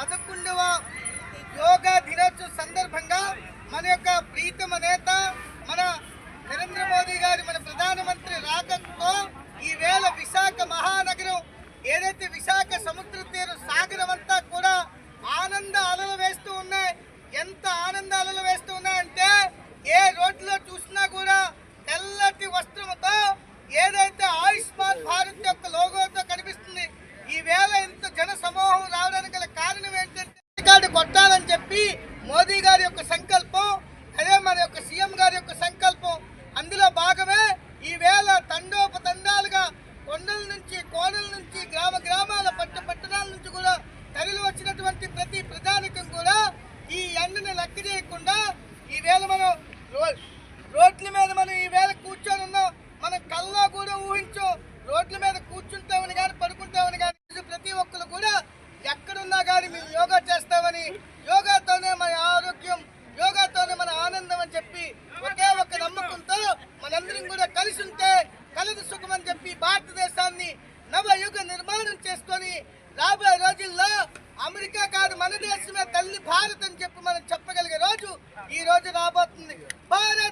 11వ యోగా దినోత్సవం సందర్భంగా మన యొక్క ప్రీతమ నేత మన నరేంద్ర మోదీ గారి మన ప్రధానమంత్రి రాకతో ఈవేళ విశాఖ మహానగరం ఏదైతే విశాఖ సముద్ర తీర సాగరం అంతా కూడా ఆనంద అలలు వేస్తూ ఉన్నాయి. ఎంత ఆనంద అలలు వేస్తూ ఉన్నాయంటే ఏ రోడ్లో చూసినా కూడా తెల్లటి వస్త్రంతో ఏదైతే ఆయుష్మాన్ భారత్ యొక్క లోగోతో కనిపిస్తుంది. ఈవేళ ఇంత జన సమూహం రావడానికి గల కారణం ఏంటంటే రికార్డు కొట్టాలని చెప్పి మోదీ గారి యొక్క సంకల్పం, అదే మన యొక్క సీఎం గారి యొక్క సంకల్పం. అందులో భాగమే ఈవేళ తండోపతండాలుగా కొండల నుంచి కోనల నుంచి గ్రామ గ్రామాల పట్టణాల నుంచి కూడా తరలి వచ్చినటువంటి ప్రతి ప్రజానికం కూడా ఈ ఎండని లెక్క చేయకుండా ఈవేళ మనం రోడ్ల మీద మనం ఈవేళ కూర్చొని ఉన్నాం. మన కల్లో కూడా ఊహించు రోడ్ల మీద కూర్చుంటామని కానీ పడుకుంటామని కానీ ప్రతి ఒక్కరు కూడా ఎక్కడున్నా కానీ మేము యోగా చేస్తామని, యోగాతోనే మన ఆరోగ్యం, యోగాతోనే మన ఆనందం అని చెప్పి ఒకే ఒక నమ్మకంతో మనందరం కూడా కలిసి ఉంటే కలదు సుఖం అని చెప్పి భారతదేశాన్ని నవయుగ నిర్మాణం చేసుకొని రాబోయే రోజుల్లో అమెరికా కాదు మన దేశమే తల్లి భారత్ అని చెప్పి మనం చెప్పగలిగే రోజు ఈ రోజు రాబోతుంది. భారత్